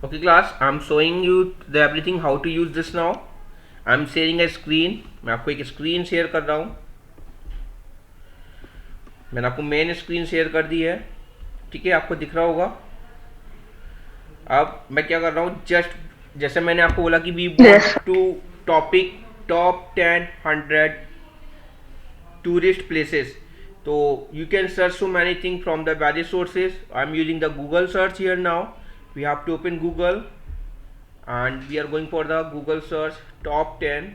Okay class, I'm showing you the everything how to use this now. I'm sharing a screen. मैं आपको एक screen share कर रहा हूँ. मैंने आपको मेन स्क्रीन शेयर कर दी है. ठीक है, आपको दिख रहा होगा. अब मैं क्या कर रहा हूँ, जस्ट जैसे मैंने आपको बोला कि we Yes. Want to topic top 10 100 tourist places. So you can search so many things from the various sources. I'm using the Google search here now. We have to open Google and we are going for the Google search top 10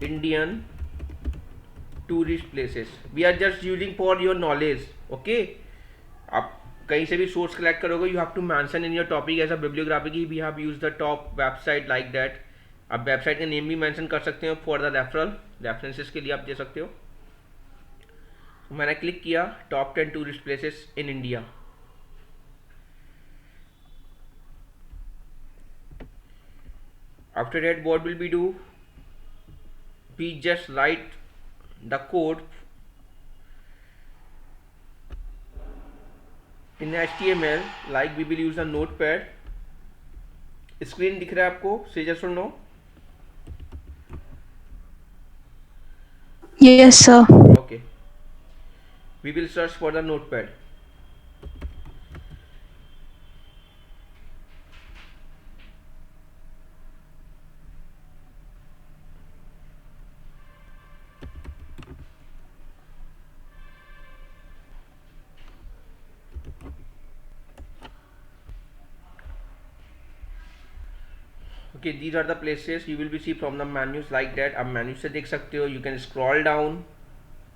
Indian tourist places. We are just using for your knowledge. Okay, आप कहीं से भी source collect करोगे, you have to mention in your topic as a bibliography की we have use the top website like that. आप website का name भी mention कर सकते हो फॉर द रेफरेंसेस के लिए आप दे सकते हो. मैंने क्लिक किया top 10 tourist places in India. After that, what will we do? We just write the code in HTML, like we will use a notepad. Screen दिख रहा है आपको? Say yes or no. Yes, sir. Okay. We will search for the notepad. Okay, these are the places you will be see from the menus like that. आप menu से देख सकते हो. You can scroll down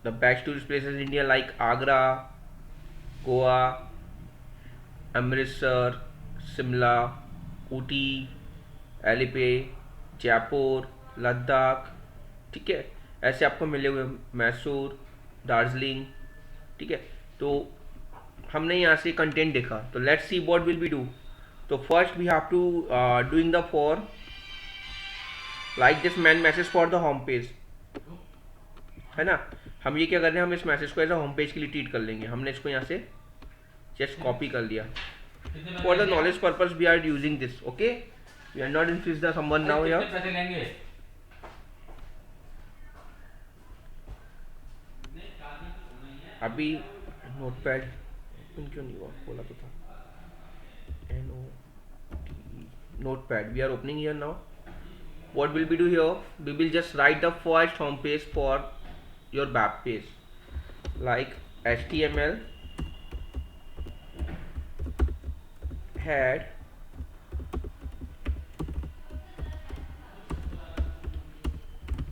the best tourist places in India like Agra, Goa, Amritsar, Shimla, Ooty, एलिपे, Jaipur, Ladakh. ठीक है, ऐसे आपको मिले हुए मैसूर, दार्जिलिंग. ठीक है, तो हमने यहाँ से कंटेंट देखा. तो let's see what will be do. तो first we have to doing the for like this man message for the home page, है ना. हम ये क्या कर रहे हैं, हम इस मैसेज को एज अ होम पेज के लिए ट्रीट कर लेंगे. हमने इसको यहाँ से जस्ट कॉपी कर लिया. For the knowledge purpose we are using this. Okay, we are not infuse the someone now here. अभी नोटपैड ओपन क्यों नहीं हुआ, बोला तो था. notepad we are opening here now. What will we do here, we will just write the first home page for your web page like HTML head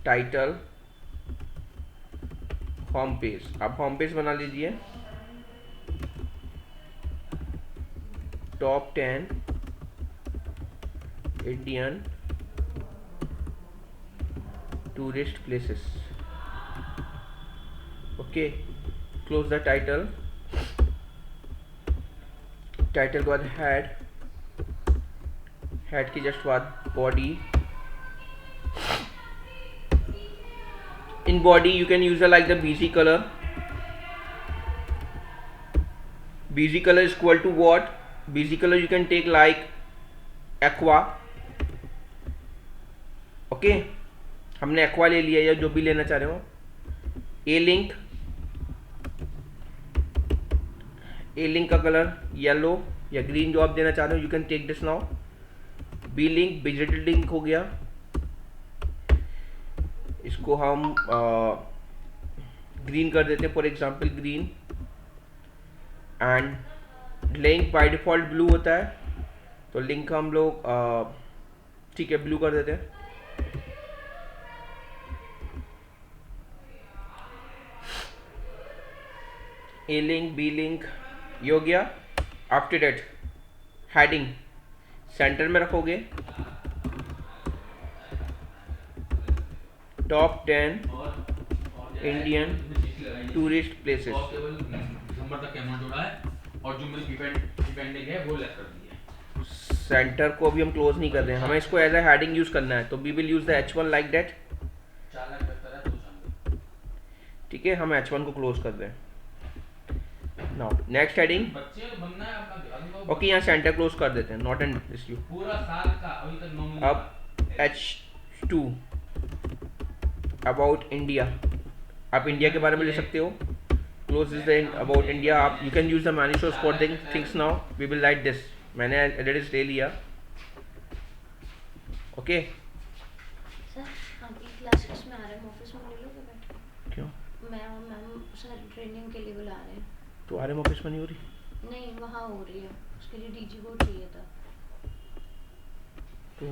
title home page. आप home page बना लीजिए top 10 Indian tourist places. Okay, close the title. Title के बाद head के just बाद body. In body you can use like the BG color. BG color is equal to what? BG color you can take like aqua. Okay, हमने aqua ले लिया या जो भी लेना चाह रहे हो. ए लिंक का कलर येलो या ग्रीन जो आप देना चाह रहे हो, you can take this now. V link visited link हो गया. इसको हम ग्रीन कर देते हैं, for example green. And link by default blue होता है, तो लिंक हम लोग ठीक है ब्लू कर देते हैं. ए लिंक बी लिंक ये हो गया. आफ्टर डेट हेडिंग सेंटर में रखोगे top 10 Indian tourist places. Centre को अभी हम क्लोज नहीं कर रहे हैं, हमें इसको एज अ हेडिंग यूज करना है. तो we will use the H1 like that. ठीक है, हम H1 को क्लोज कर रहे हैं. Now next heading. बच्चे बनना है अपना दिखा दूंगा। ओके, यहाँ सेंटर क्लोज कर देते हैं, नॉट एन इश्यू। पूरा साल का अभी तक 9 महीने अब H2 अबाउट इंडिया, आप इंडिया के बारे में ले सकते हो। Close is the about India, आप you can use the many source for things. Now we will write this, मैंने एडिट ले लिया। ओके सर आपकी क्लासेस में आ रहे हैं, ऑफिस में ले लोगे बैठ? क्यों? मैं और मैम सर ट्रेनिंग के लिए बुला रहे हैं। तो आर एम ऑफिस में नहीं हो रही? नहीं वहाँ हो रही है, उसके लिए डीजी बोर्ड चाहिए था। तो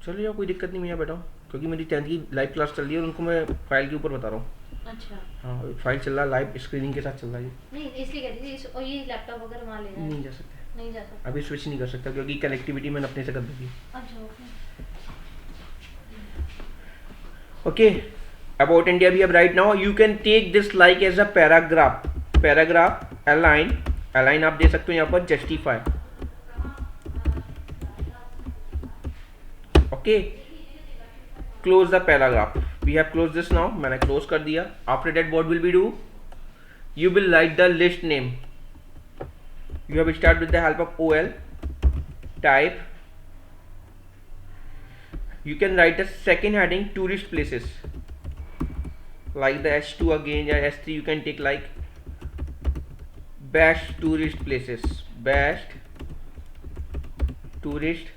चलो यार, कोई दिक्कत नहीं, मैं यहाँ बैठा हूँ, क्योंकि मेरी 10th की लाइव क्लास चल रही है और उनको मैं फाइल के ऊपर बता रहा हूँ। अच्छा हाँ, फाइल चल रहा है, लाइव स्क्रीनिंग के साथ चल रहा है ये। नहीं इसलिए कह रही थी, और ये लैपटॉप वगैरह वहाँ लेना है? नहीं जा सकते, नहीं जा सकता। अभी स्विच नहीं कर सकता, क्योंकि कनेक्टिविटी मैंने अपने से कर दी। अच्छा ओके। ओके, अबाउट इंडिया भी अब right now you can take this like as a paragraph. Paragraph align, align आप दे सकते हो यहाँ पर, justify. Okay, close the paragraph, we have close this now, मैंने क्लोज कर दिया। After that what will be do, you will write the list name. You have start with the help of OL type. You can write the second heading tourist places, like the H2 again, or S3 you can take like best tourist places, best tourist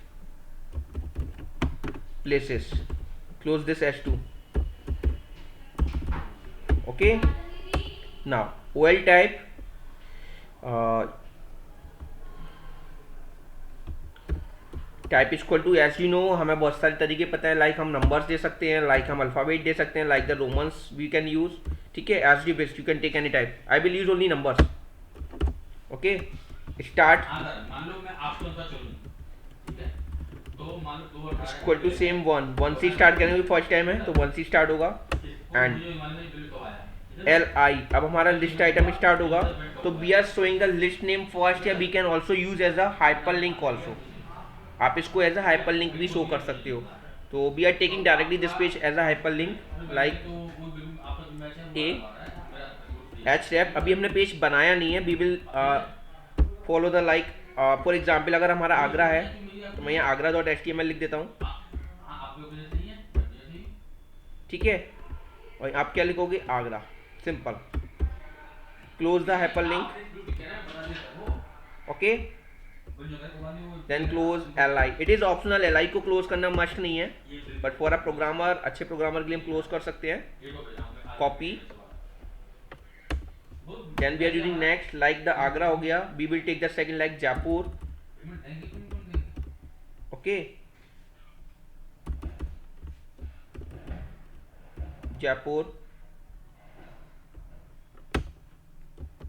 places. Close this H2. Okay, now OL type, type equal to, as you know हमें बहुत सारे तरीके पता है, like हम numbers they सकते हैं, like हम अल्फ़ाबेट दे सकते हैं, like the romans we can use. ठीक है, as you best you can take any type, I will use only numbers. Okay, start मान लो मैं आपको चलूं, ठीक है, तो मान लो इक्वल टू सेम 1 से स्टार्ट करेंगे, फर्स्ट टाइम है तो 1 से स्टार्ट होगा। एंड LI, अब हमारा लिस्ट आइटम स्टार्ट होगा, तो we are showing the list name first, या we can also use as a hyper link also, आप इसको एज अ हाइपर लिंक भी शो कर सकते हो। तो we are taking directly this page as a hyper link, like Href। अभी हमने पेज बनाया नहीं है, we will follow the like, for example अगर हमारा आगरा है तो मैं यहाँ agra.html लिख देता हूँ। ठीक है, और आप क्या लिखोगे, Agra, simple. Close the hyper link. Okay, then close LI, it is optional, LI को क्लोज करना मस्ट नहीं है, बट फॉर अ प्रोग्रामर, अच्छे प्रोग्रामर के लिए हम क्लोज कर सकते हैं। Copy, then we are using next, like the Agra हो गया, we will take the second like Jaipur. Okay, Jaipur,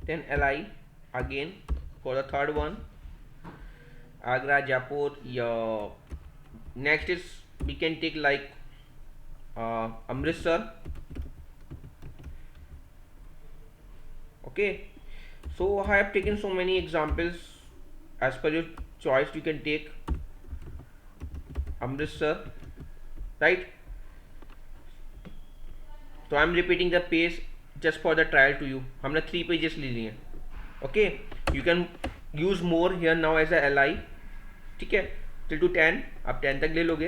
then LI again for the third one, Agra, Jaipur. Your next is we can take like Amritsar. Okay, so I have taken so many examples, as per your choice you can take Amritsar, right? So I am repeating the page just for the trial to you, हमने 3 pages ले लिए हैं। Okay, you can use more here now as a LI। ठीक है, till two 10, आप 10 तक ले लोगे।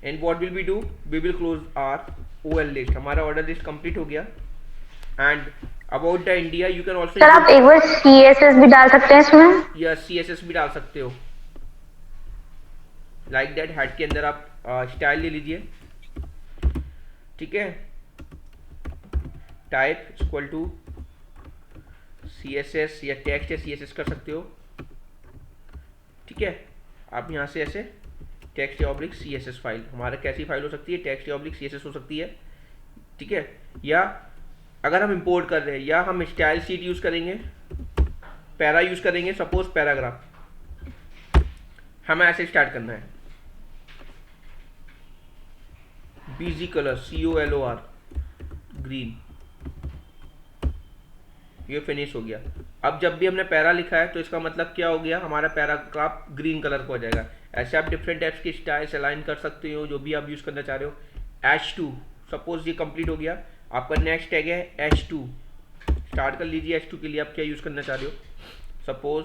And what will we do, we will close our OL list, हमारा ऑर्डर लिस्ट कंप्लीट हो गया। And about the India you can also, sir आप एक बार CSS भी डाल सकते हैं इसमें? या CSS भी डाल सकते हो, लाइक दैट। हेड के अंदर आप स्टाइल ले लीजिए। ठीक है, टाइप इक्वल टू CSS, या टेक्स्ट या CSS कर सकते हो। ठीक है, आप यहाँ से ऐसे टेक्स्ट या ऑब्लिक CSS फाइल, हमारा कैसी फाइल हो सकती है, टेक्स्ट या ऑब्लिक CSS हो सकती है। ठीक है, या अगर हम इंपोर्ट कर रहे हैं, या हम स्टाइल शीट यूज करेंगे, पैरा यूज करेंगे, सपोज पैराग्राफ हमें ऐसे स्टार्ट करना है, BG कलर COLOR ग्रीन, ये फिनिश हो गया। अब जब भी हमने पैरा लिखा है तो इसका मतलब क्या हो गया, हमारा पैराग्राफ ग्रीन कलर का हो जाएगा। ऐसे आप डिफरेंट टाइप्स की स्टाइल्स अलाइन कर सकते हो, जो भी आप यूज करना चाह रहे हो। H2 सपोज ये कंप्लीट हो गया, आपका नेक्स्ट टैग है H2 स्टार्ट कर लीजिए H2 के लिए आप क्या यूज़ करना चाह रहे हो. सपोज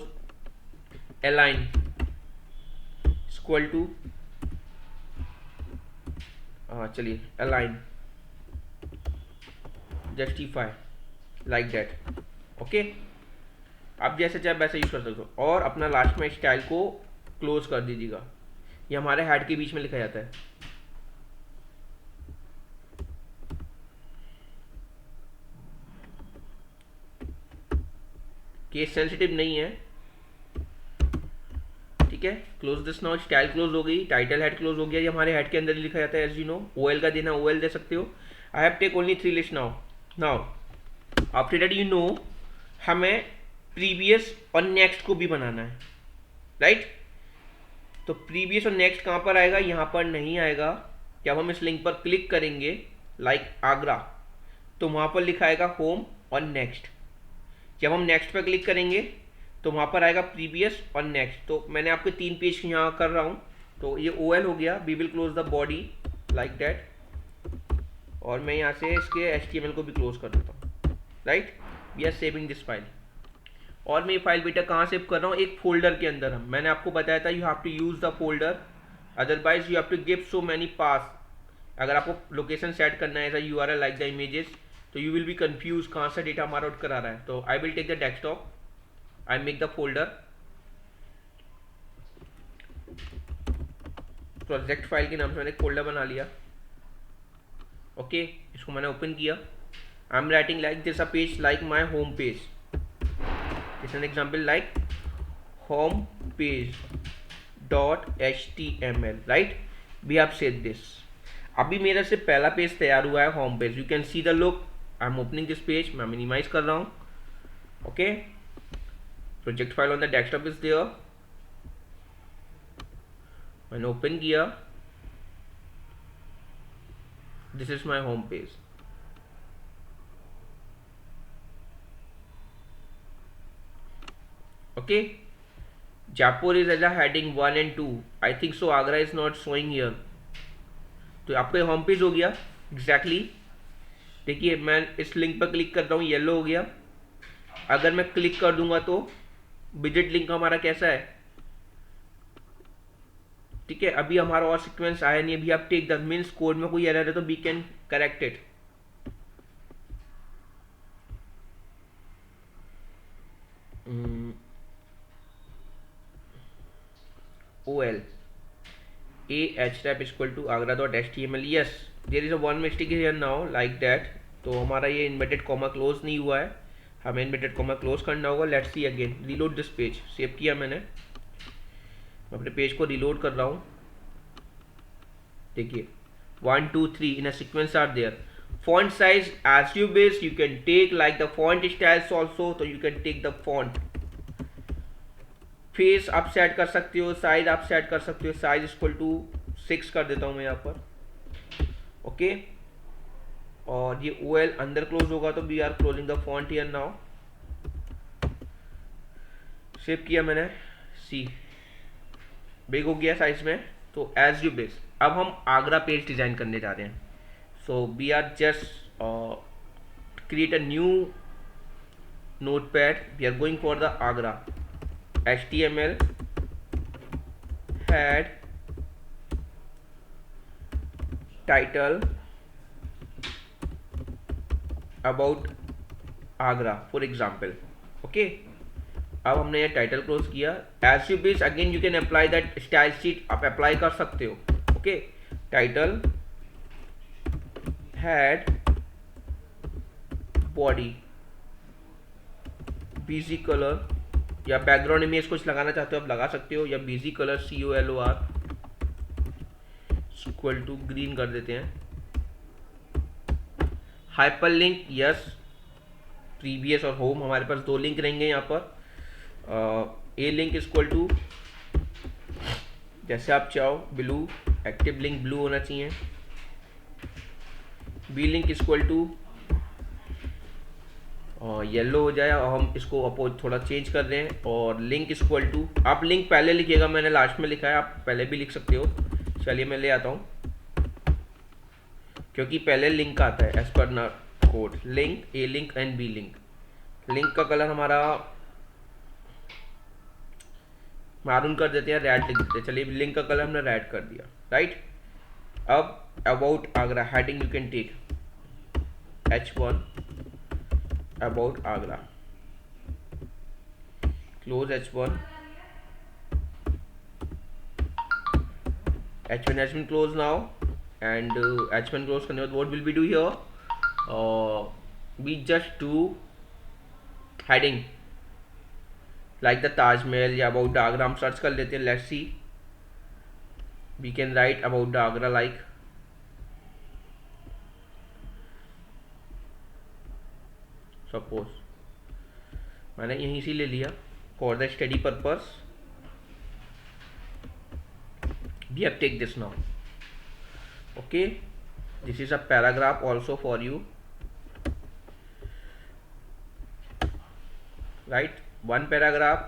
align इक्वल टू चलिए align justify like that. Okay, आप जैसे चाहे वैसे यूज़ कर सकते हो. और अपना लास्ट में स्टाइल को क्लोज कर दीजिएगा. ये हमारे हेड के बीच में लिखा जाता है. केस सेंसिटिव नहीं है, ठीक है. Close this now. Style close हो गई, टाइटल हेड क्लोज हो गया. ये हमारे हेड के अंदर ही लिखा जाता है. एज यू नो, OL का देना OL दे सकते हो. I have take only 3 list now after that you know हमें प्रीवियस और नेक्स्ट को भी बनाना है, राइट. तो प्रीवियस और नेक्स्ट कहाँ पर आएगा? यहाँ पर नहीं आएगा. जब हम इस लिंक पर क्लिक करेंगे लाइक आगरा, तो वहाँ पर लिखा आएगा होम और नेक्स्ट. जब हम नेक्स्ट पर क्लिक करेंगे तो वहाँ पर आएगा प्रीवियस और नेक्स्ट. तो मैंने आपके 3 पेज यहाँ कर रहा हूँ. तो ये OL हो गया. We will close the body like that. और मैं यहाँ से इसके HTML को भी क्लोज कर देता हूँ, right. We are saving this file. और मैं ये फाइल बेटा कहाँ सेव कर रहा हूँ? एक फोल्डर के अंदर. मैंने आपको बताया था you have to use the folder, otherwise you have to give so many pass. अगर आपको लोकेशन सेट करना है as URL like the images, तो यू विल बी कंफ्यूज कहाँ से डेटा हमारा आउट करा रहा है. तो I will take the desktop, I make the folder, project file के नाम से मैंने एक फोल्डर बना लिया. ओके, इसको मैंने ओपन किया. I am writing like this a page like my home page. It's an example like home page dot HTML, right. We have said this. अभी मेरा से पहला पेज तैयार हुआ है, home page. You can see the look. I am opening this page. मैं minimize कर रहा हूँ. Okay, project file on the desktop is there. मैंने ओपन किया. This is my home page. Okay, Jaipur is as a heading 1 and 2. I think so Agra is not showing here. तो आपका home page हो गया exactly. देखिए मैं इस link पर क्लिक करता हूँ, येलो हो गया. अगर मैं क्लिक कर दूंगा तो विजिट लिंक हमारा कैसा है, ठीक है. अभी हमारा और सीक्वेंस आया नहीं. अभी आप टेक द मीन्स कोड में कोई एरर है तो we can correct it. OL href equal to agra.html. yes, there is a one mistake here now like that. तो हमारा ये इन्वर्टेड कॉमा क्लोज नहीं हुआ है. हमें इन्वर्टेड कॉमा क्लोज करना होगा. Let's see again. Reload this page. Save किया मैंने. मैं अपने पेज को रीलोड कर रहा हूँ. देखिए 1 2 3 in a sequence are there. Font size as you wish. You can take like the font styles also. तो you can take the font. Face आप सेट कर सकते हो, साइज आप सेट कर सकते हो. साइज इक्वल टू 6 कर देता हूँ मैं यहाँ पर. ओके, और ये OL अंदर क्लोज होगा तो we are closing the font here now. Save किया मैंने. सी बिग हो गया साइज में. तो एज यू विश. अब हम आगरा पेज डिजाइन करने जा रहे हैं. So we are just create a new notepad. We are going for the Agra. HTML head title about Agra for example. okay, अब हमने ये टाइटल क्लोज किया. As you wish again you can apply that style sheet. आप apply कर सकते हो. Okay, title head body BG colour, या background image कुछ लगाना चाहते हो आप लगा सकते हो. या BG colour COLOR equal to green कर देते हैं. Hyper link yes. प्रीवियस और होम हमारे पास 2 लिंक रहेंगे यहाँ पर. ए लिंक इक्वल टू जैसे आप चाहो ब्लू. एक्टिव लिंक ब्लू होना चाहिए. B link equal to yellow हो जाए. और हम इसको अपोज थोड़ा चेंज कर रहे हैं. और लिंक इक्वल टू, आप लिंक पहले लिखिएगा, मैंने लास्ट में लिखा है, आप पहले भी लिख सकते हो. चलिए मैं ले आता हूँ, क्योंकि पहले लिंक आता है एज पर ना code. Link, A link and B link. Link का कलर हमारा मारून कर देते हैं, रेड लिख देते हैं। चलिए लिंक का कलर हमने रेड कर दिया, राइट। अब about Agra heading you can take H1 about Agra, close H1 has been closed now, and H1 close करने के बाद what will we do here? We just do heading like the Taj Mahal या about the Agra हम search कर लेते हैं। Let's see, we can write about the Agra like suppose मैंने यहीं से ले लिया for the study purpose। We have take this now, okay, this is a paragraph also for you, right? One paragraph,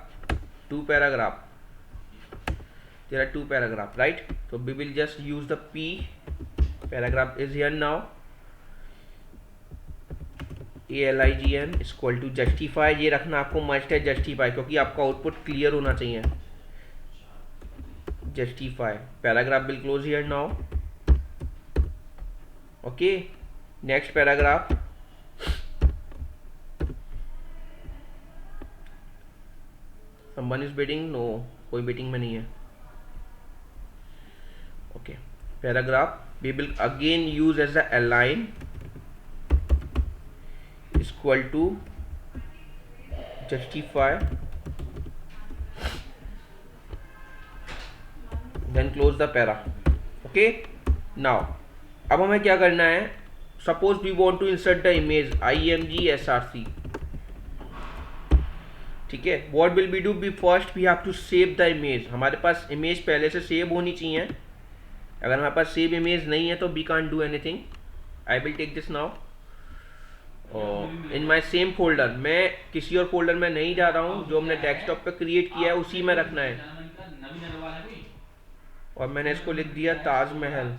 two paragraph, there are two paragraph, right? So we will just use the P, paragraph is here now, ALIGN is equal to justify। ये रखना आपको must है justify, क्योंकि आपका output clear होना चाहिए। justify, paragraph will close here now, okay। next paragraph, someone is bidding, no कोई bidding में नहीं है, okay। paragraph we will again use as a align is equal to justify, then close the para, okay। now अब हमें क्या करना है, suppose we want to insert the image img src, ठीक है। what will we do? we first we have to save the image। हमारे पास image पहले से सेव होनी चाहिए। अगर हमारे पास सेव इमेज नहीं है तो we can't do anything। I will take this now in my same folder। मैं किसी और फोल्डर में नहीं जा रहा हूँ, जो हमने डेस्कटॉप पे क्रिएट किया है उसी में रखना है। और मैंने इसको लिख दिया ताजमहल,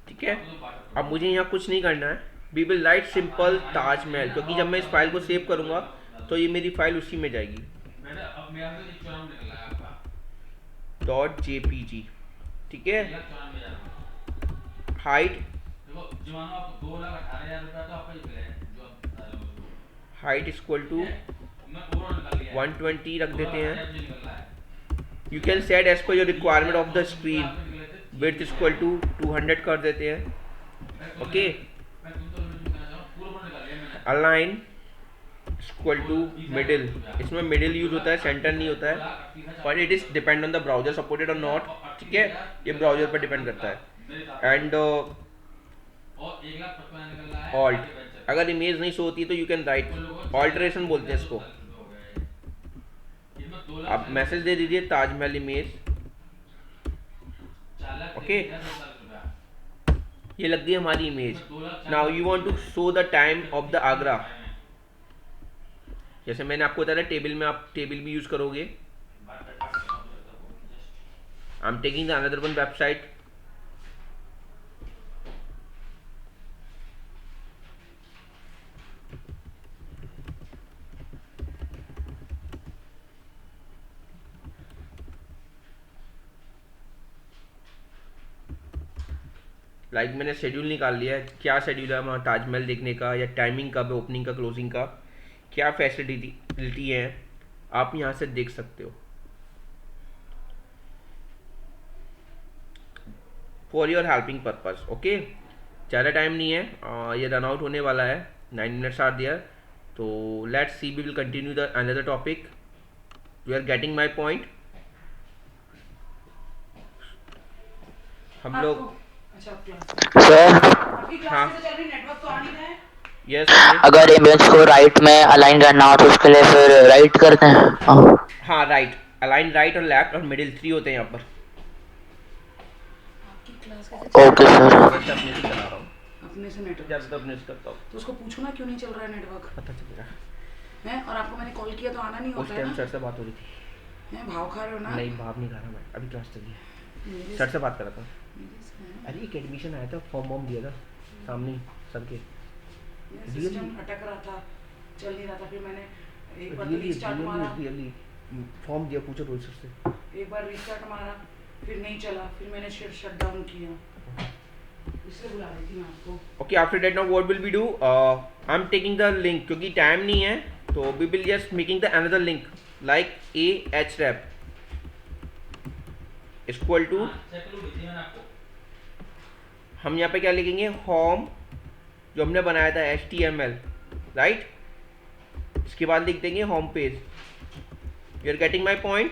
ठीक है। अब मुझे यहाँ कुछ नहीं करना है, we will write simple Taj Mahal, क्योंकि जब मैं इस फाइल को सेव करूँगा तो ये मेरी फाइल उसी में जाएगी, .jpg, ठीक है। हाइट इक्वल टू 120 रख देते हैं। You can set as per your requirement of the screen. Width equal to 200 कर देते हैं, okay. Align equal to middle, इसमें मिडिल यूज होता है, सेंटर नहीं होता है, but it is depend on the browser supported और नॉट, ठीक है। ये ब्राउजर पर डिपेंड करता है। एंड ऑल्ट, अगर इमेज नहीं शो होती है तो यू कैन राइट ऑल्टरेशन बोलते हैं इसको। आप मैसेज दे दीजिए ताजमहल इमेज, ओके। ये लग गई हमारी image. Now you want to show the time of the Agra, जैसे मैंने आपको बताया टेबल में, आप टेबल भी यूज करोगे। I am taking the another one website, like मैंने शेड्यूल निकाल लिया है। क्या शेड्यूल है हमारा ताजमहल देखने का, या टाइमिंग कब है, ओपनिंग का, क्लोजिंग का, क्या फैसिलिटी है, आप यहाँ से देख सकते हो। For your helping purpose, okay. ज़्यादा टाइम नहीं है, ये रन आउट होने वाला है, 9 मिनट्स आर देयर। तो let's see, we will continue the another topic. You are getting my point. हम लोग सर हाँ यस, अगर इमेज को राइट में अलाइन करना हो तो उसके लिए फिर राइट करते हैं। हाँ राइट, अलाइन राइट और लेफ्ट और मिडिल 3 होते हैं यहाँ पर। Okay sir. वैसे अपने से चला रहा हूँ, अपने से नेटवर्क जब तक अपने से करता हूँ तो उसको पूछो ना क्यों नहीं चल रहा है नेटवर्क, पता चलेगा। है। और आपको मैंने कॉल किया तो आना नहीं उस होता है टाइम ना, सर से बात हो रही थी। हैं भाव खा रहे हो ना। नहीं भाव नहीं खा रहा मैं, अभी क्लास चल रही है, मेरे सर से बात कर रहा था। मेरे से- अरे एक एडमिशन आया था, फॉर्म वॉर्म दिया था सामने सर के। सिस्टम अटक रहा था, चल नहीं रहा था, फिर मैंने एक बार रियली रीस्टार्ट मारा, रियली फॉर्म दिया, पूछो रोहित सर से। एक बार रीस्टार्ट मारा, फिर नहीं चला, फिर मैंने शट डाउन किया, इसलिए बुला रही थी मैं आपको। Okay, after that now what will we do? I'm taking the link क्योंकि टाइम नहीं है, तो we will just making the another link like a href equal to, check करो भेजी मैंने आपको। हम यहाँ पे क्या लिखेंगे, होम जो हमने बनाया था HTML, राइट। इसके बाद लिख देंगे home page. You are getting my point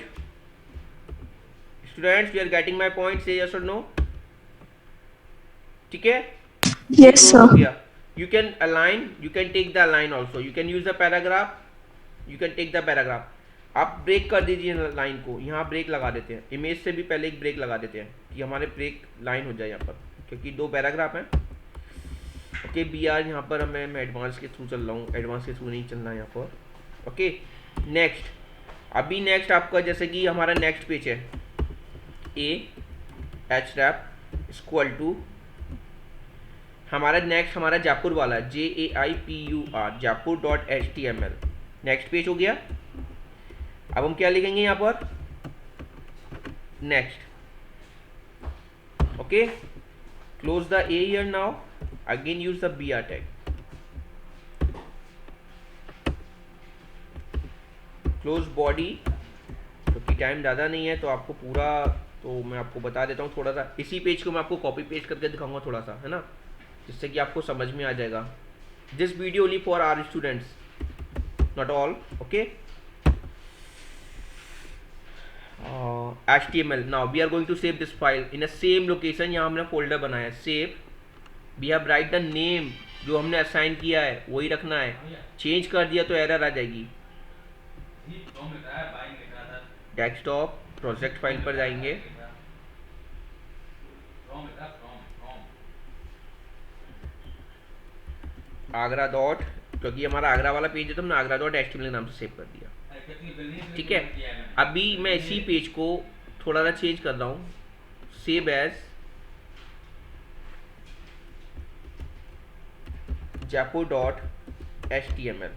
students, you are getting my point, say yes और नो, ठीक है। Yes, sir. You can align, you can take the align also, you can use the paragraph, you can take the paragraph। आप break कर दीजिए line को, यहाँ break लगा देते हैं, इमेज से भी पहले एक ब्रेक लगा देते हैं कि हमारे ब्रेक लाइन हो जाए यहाँ पर, क्योंकि 2 पैराग्राफ हैं। ओके बी आर यहाँ पर मैं एडवांस के थ्रू चल रहा हूँ, एडवांस के थ्रू नहीं चलना है यहाँ पर। ओके नेक्स्ट, अभी नेक्स्ट आपका जैसे कि हमारा नेक्स्ट पेज है A H ref equal to, हमारा नेक्स्ट हमारा जयपुर वाला है JAIPUR jaipur.html, नेक्स्ट पेज हो गया। अब हम क्या लिखेंगे यहाँ पर, next. Okay close the A here now, again use the BR tag, close body, क्योंकि टाइम ज़्यादा नहीं है तो आपको पूरा, तो मैं आपको बता देता हूँ थोड़ा सा, इसी पेज को मैं आपको कॉपी पेस्ट करके दिखाऊंगा थोड़ा सा, है ना, जिससे कि आपको समझ में आ जाएगा। This video only for our students, not all. Okay HTML, now we are going to save this file in a same location. यहाँ हमने फोल्डर बनाया है, save, we have write the name जो हमने असाइन किया है वही रखना है, चेंज कर दिया तो एरर आ जाएगी। ये फ्रॉम लिख रहा है, बाइंग लिख रहा था। डेस्कटॉप प्रोजेक्ट फाइल पर जाएंगे, फ्रॉम लिख रहा, फ्रॉम आगरा डॉट, क्योंकि हमारा आगरा वाला पेज है तो हमने आगरा डॉट HTML के नाम से सेव कर दिया, ठीक है। अभी मैं इसी पेज को थोड़ा सा चेंज कर रहा हूँ, सेव एज jaipur.html,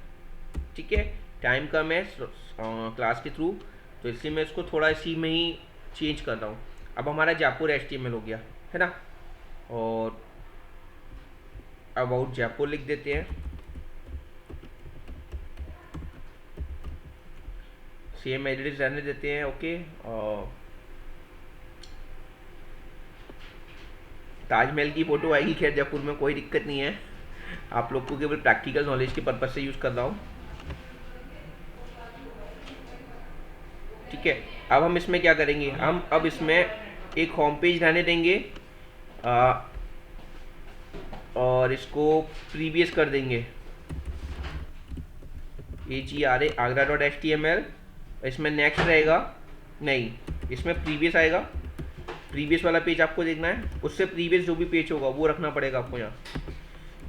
ठीक है। टाइम कम है क्लास के थ्रू, तो इसलिए मैं इसको थोड़ा इसी में ही चेंज कर रहा हूँ। अब हमारा जयपुर HTML हो गया है ना, और अबाउट जयपुर लिख देते हैं, सेम एड्रेस रहने देते हैं। ओके ताजमहल की फ़ोटो आएगी, खैर जयपुर में कोई दिक्कत नहीं है, आप लोग को केवल प्रैक्टिकल नॉलेज के पर्पज से यूज़ कर रहा हूँ, ठीक है। अब हम इसमें क्या करेंगे, हम अब इसमें एक होम पेज रहने देंगे और इसको प्रीवियस कर देंगे AGRA agra.html, इसमें नेक्स्ट रहेगा, नहीं इसमें प्रीवियस आएगा, प्रीवियस वाला पेज आपको देखना है, उससे प्रीवियस जो भी पेज होगा वो रखना पड़ेगा आपको यहाँ।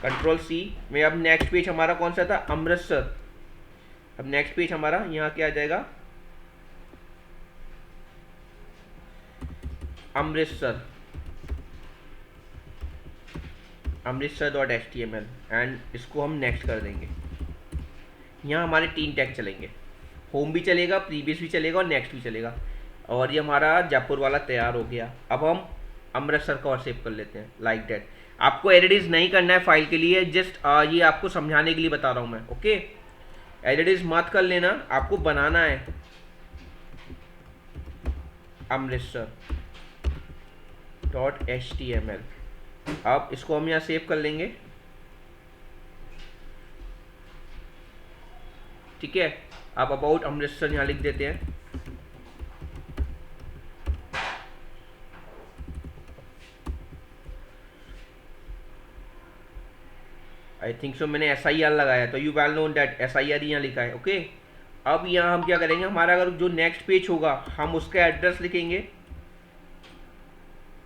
Ctrl+C में अब नेक्स्ट पेज हमारा कौन सा था, अमृतसर। अब नेक्स्ट पेज हमारा यहाँ क्या आ जाएगा, अमृतसर, अमृतसर.html, एंड इसको हम नेक्स्ट कर देंगे। यहाँ हमारे 3 टैग चलेंगे, होम भी चलेगा, प्रीवियस भी चलेगा और नेक्स्ट भी चलेगा, और ये हमारा जयपुर वाला तैयार हो गया। अब हम अमृतसर का और सेव कर लेते हैं लाइक दैट। आपको एडिटिंग नहीं करना है फाइल के लिए, जस्ट ये आपको समझाने के लिए बता रहा हूँ मैं, ओके। एडिटिंग मत कर लेना, आपको बनाना है अमृतसर.html। अब इसको हम यहाँ सेव कर लेंगे, ठीक है। अब अबाउट अमृतसर यहाँ लिख देते हैं, आई थिंक सो मैंने SIR लगाया, तो you well known that SIR यहाँ लिखा है, ओके। अब यहाँ हम क्या करेंगे, हमारा अगर जो नेक्स्ट पेज होगा हम उसका एड्रेस लिखेंगे,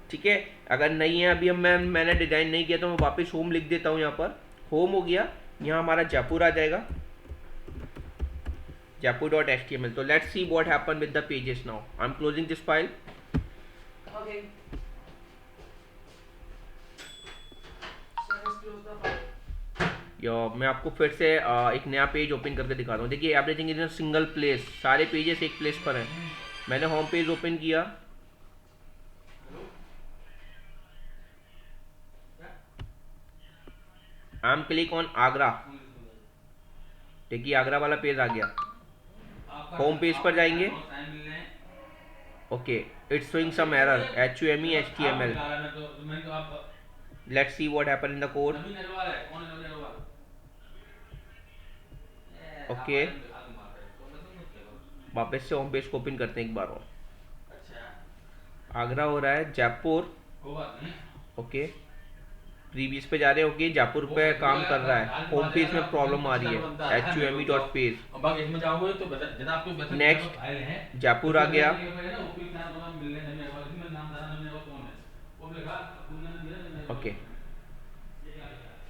ठीक है। अगर नहीं है अभी मैंने डिजाइन नहीं किया तो मैं वापस होम लिख देता हूँ, यहाँ पर होम हो गया, यहाँ हमारा जयपुर आ जाएगा, jaipur.html। तो let's see what happen with the pages now. I am closing this file. Okay. मैं आपको फिर से एक नया पेज ओपन करके दिखाता हूँ। देखिए everything is in single place, सारे पेजेस एक प्लेस पर हैं। मैंने होम पेज ओपन किया, I M click on Agra. देखिए आगरा वाला पेज आ गया। होम पेज पर जाएंगे, okay it's showing some error HUME HTML। Let's see what happen in the code. Okay वापस से होम पेज को ओपन करते हैं एक बार और। आगरा हो रहा है, जयपुर, ओके प्रीवियस पे जा रहे हैं। ओके जयपुर पे काम कर रहा है, होम पेज में प्रॉब्लम आ रही है HUME.page। नेक्स्ट जयपुर आ गया, ओके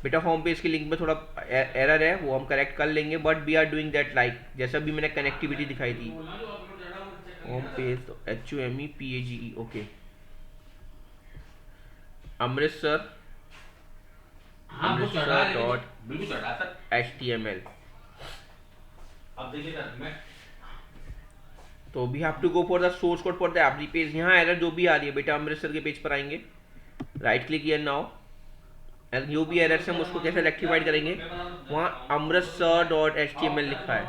बेटा होम पेज की लिंक में थोड़ा एरर है, वो हम करेक्ट कर लेंगे, but we are doing that like जैसा भी मैंने कनेक्टिविटी दिखाई थी। होम पेज तो HUME ओके अमृतसर HTML। अब देखिए सर मैं तो we have to go for the source code for the every page. यहाँ एरर जो भी आ रही है बेटा अमृतसर के पेज पर आएंगे, right click here now, and जो भी एरर से हम उसको कैसे रेक्टिफाइड करेंगे। वहाँ अमृतसर.html लिखा है,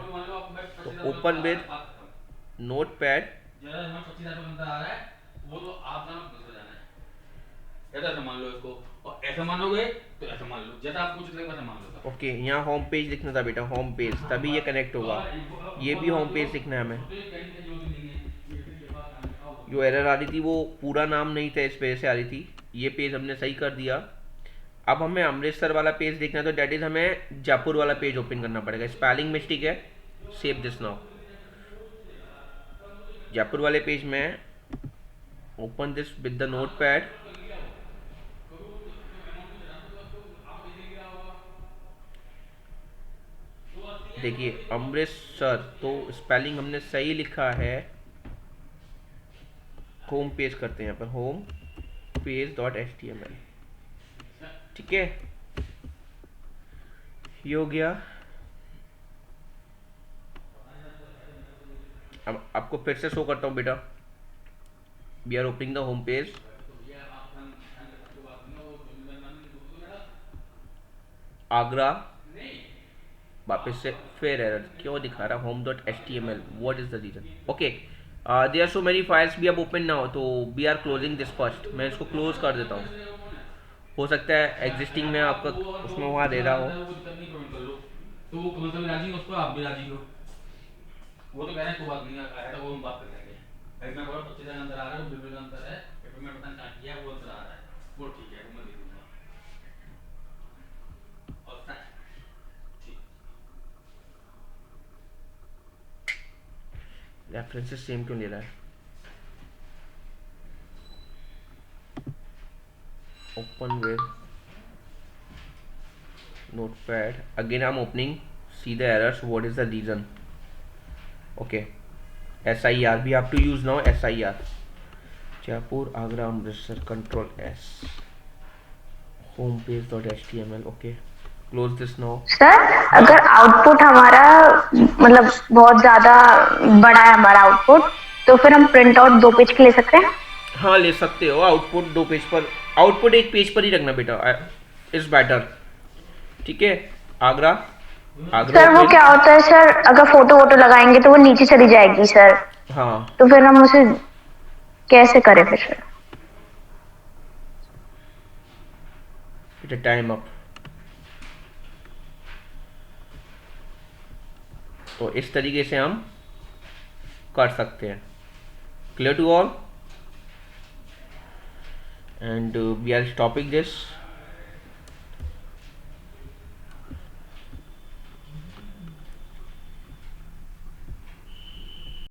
तो ओपन विद नोटपैड, वो तो आप जानो खुद हो जाना है। ऐसा मान लो इसको, और ऐसा मान लोगे तो ऐसा मान लो, जैसा आप कुछ वैसा मान लो। ओके यहाँ होम पेज लिखना था बेटा, होम पेज, तभी ये कनेक्ट होगा। ये भी होम पेज लिखना है हमें। जो एरर आ रही थी वो पूरा नाम नहीं था, इस वजह से आ रही थी। ये पेज हमने सही कर दिया। अब हमें अमृतसर वाला पेज देखना है, तो डेट इज हमें जयपुर वाला पेज ओपन करना पड़ेगा। स्पेलिंग मिस्टेक है, सेव दिस नाउ। जयपुर वाले पेज में open this with the notepad, देखिए अमृतसर, तो स्पेलिंग हमने सही लिखा है। होम पेज करते हैं यहाँ पर, होम पेज.html, ठीक है ये हो गया। अब आपको फिर से शो करता हूँ बेटा, we are opening the home page. Agra, वापस से फिर एरर क्यों दिखा रहा, home.html, what is the reason. Okay there are so many files we have open now, तो we are closing this first. मैं इसको क्लोज कर देता हूँ, हो सकता है एग्जिस्टिंग में आपका उसमें वहाँ दे रहा हो। तो वो कौन सा भी राजी हो, उस पर आप भी राजी हो, वो तो कह रहे हैं कोई बात नहीं आया, तो वो हम बात कर लेंगे। अगर मैं बोला 25 अंदर आ रहा है, बिल्कुल अंतर है, पेमेंट बटन काट किया, वो अंदर आ रहा है, वो ठीक है, वो मैं दे दूंगा। और ठीक रेफरेंसेस सेम क्यों ले रहा है। Open with notepad, again I am opening, see the errors, what is the reason. Okay SIR, we have to use now SIR, Jaipur Agra Amritsar, Ctrl+S, homepage.html, okay close this now. Sir अगर output हमारा मतलब बहुत ज्यादा बड़ा है हमारा आउटपुट, तो फिर हम प्रिंट आउट 2 पेज के ले सकते हैं? हाँ ले सकते हो, आउटपुट 2 पेज पर, आउटपुट एक पेज पर ही रखना बेटा, इज बेटर, ठीक है। आगरा सर वो क्या होता है सर, अगर फोटो वोटो लगाएंगे तो वो नीचे चली जाएगी सर, हाँ तो फिर हम उसे कैसे करें फिर सर? बेटा टाइम अप। तो इस तरीके से हम कर सकते हैं। Clear to all, and we are stopping this.